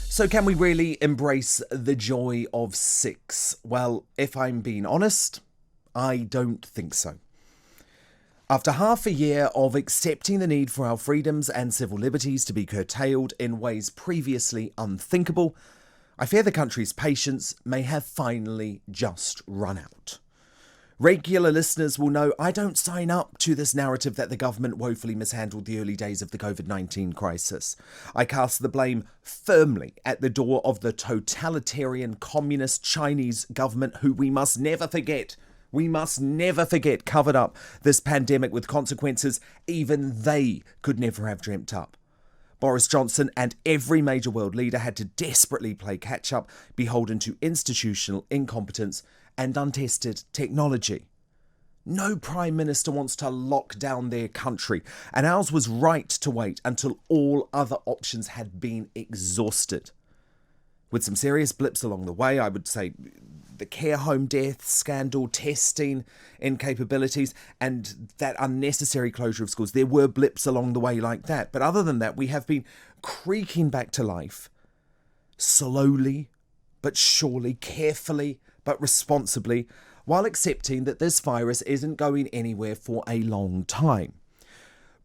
So can we really embrace the joy of six? Well, if I'm being honest, I don't think so. After half a year of accepting the need for our freedoms and civil liberties to be curtailed in ways previously unthinkable, I fear the country's patience may have finally just run out. Regular listeners will know I don't sign up to this narrative that the government woefully mishandled the early days of the COVID-19 crisis. I cast the blame firmly at the door of the totalitarian communist Chinese government, who we must never forget covered up this pandemic with consequences even they could never have dreamt up. Boris Johnson and every major world leader had to desperately play catch-up, beholden to institutional incompetence and untested technology. No Prime Minister wants to lock down their country, and ours was right to wait until all other options had been exhausted. With some serious blips along the way, I would say the care home death scandal, testing incapabilities, and that unnecessary closure of schools. There were blips along the way like that. But other than that, we have been creaking back to life, slowly but surely, carefully but responsibly, while accepting that this virus isn't going anywhere for a long time.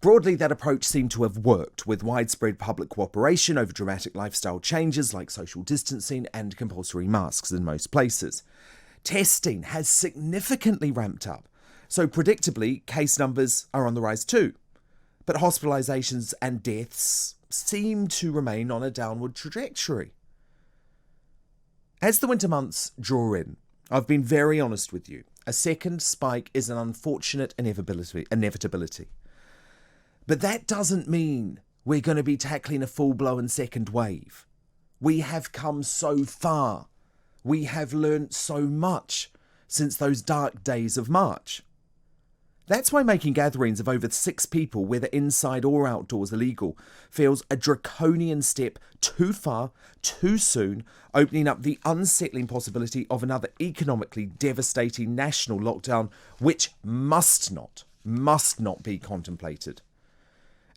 Broadly, that approach seemed to have worked, with widespread public cooperation over dramatic lifestyle changes like social distancing and compulsory masks in most places. Testing has significantly ramped up, so predictably, case numbers are on the rise too. But hospitalisations and deaths seem to remain on a downward trajectory. As the winter months draw in, I've been very honest with you. A second spike is an unfortunate inevitability. But that doesn't mean we're going to be tackling a full-blown second wave. We have come so far. We have learnt so much since those dark days of March. That's why making gatherings of over 6 people, whether inside or outdoors, illegal, feels a draconian step too far, too soon, opening up the unsettling possibility of another economically devastating national lockdown, which must not be contemplated.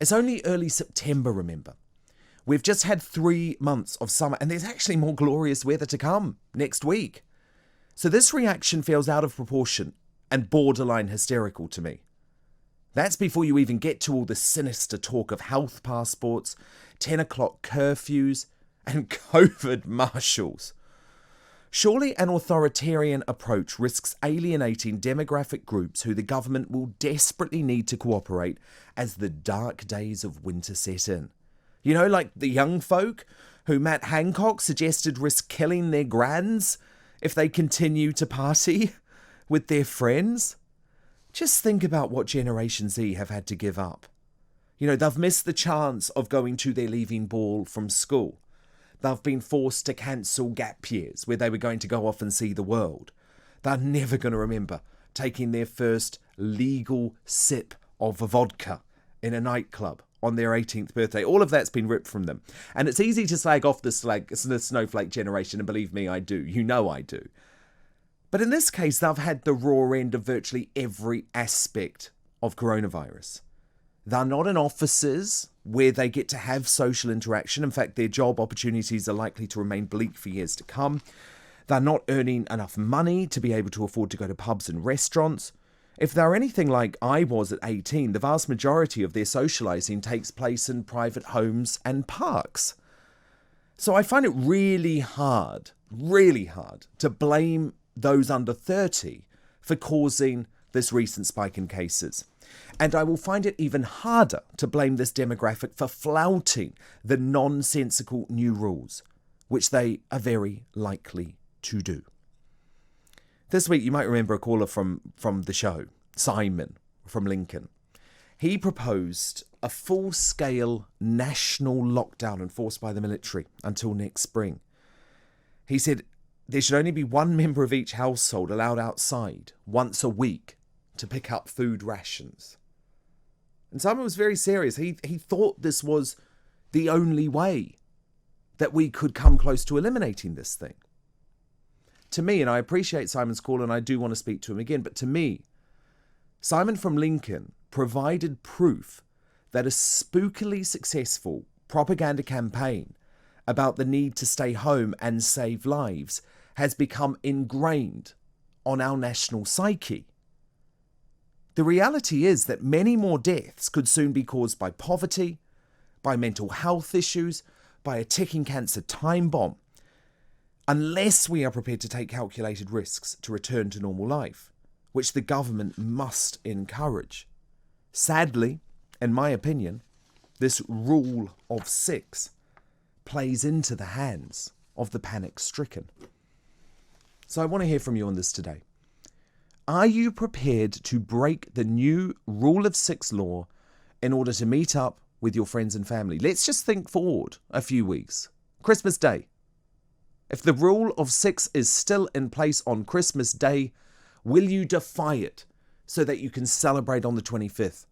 It's only early September, remember. We've just had 3 months of summer, and there's actually more glorious weather to come next week. So this reaction feels out of proportion and borderline hysterical to me. That's before you even get to all the sinister talk of health passports, 10 o'clock curfews, and COVID marshals. Surely an authoritarian approach risks alienating demographic groups who the government will desperately need to cooperate as the dark days of winter set in. You know, like the young folk who Matt Hancock suggested risk killing their grands if they continue to party with their friends. Just think about what Generation Z have had to give up. You know, they've missed the chance of going to their leaving ball from school. They've been forced to cancel gap years where they were going to go off and see the world. They're never going to remember taking their first legal sip of vodka in a nightclub on their 18th birthday. All of that's been ripped from them. And it's easy to slag off the snowflake generation, and believe me, I do. You know I do. But in this case, they've had the raw end of virtually every aspect of coronavirus. They're not in offices where they get to have social interaction. In fact, their job opportunities are likely to remain bleak for years to come. They're not earning enough money to be able to afford to go to pubs and restaurants. If they're anything like I was at 18, the vast majority of their socialising takes place in private homes and parks. So I find it really hard to blame those under 30 for causing this recent spike in cases. And I will find it even harder to blame this demographic for flouting the nonsensical new rules, which they are very likely to do. This week, you might remember a caller from the show, Simon from Lincoln. He proposed a full-scale national lockdown enforced by the military until next spring. He said there should only be one member of each household allowed outside once a week to pick up food rations. And Simon was very serious. He thought this was the only way that we could come close to eliminating this thing. To me, and I appreciate Simon's call and I do want to speak to him again, but to me, Simon from Lincoln provided proof that a spookily successful propaganda campaign about the need to stay home and save lives has become ingrained on our national psyche. The reality is that many more deaths could soon be caused by poverty, by mental health issues, by a ticking cancer time bomb, unless we are prepared to take calculated risks to return to normal life, which the government must encourage. Sadly, in my opinion, this rule of 6 plays into the hands of the panic-stricken. So I want to hear from you on this today. Are you prepared to break the new rule of 6 law in order to meet up with your friends and family? Let's just think forward a few weeks. Christmas Day. If the rule of 6 is still in place on Christmas Day, will you defy it so that you can celebrate on the 25th?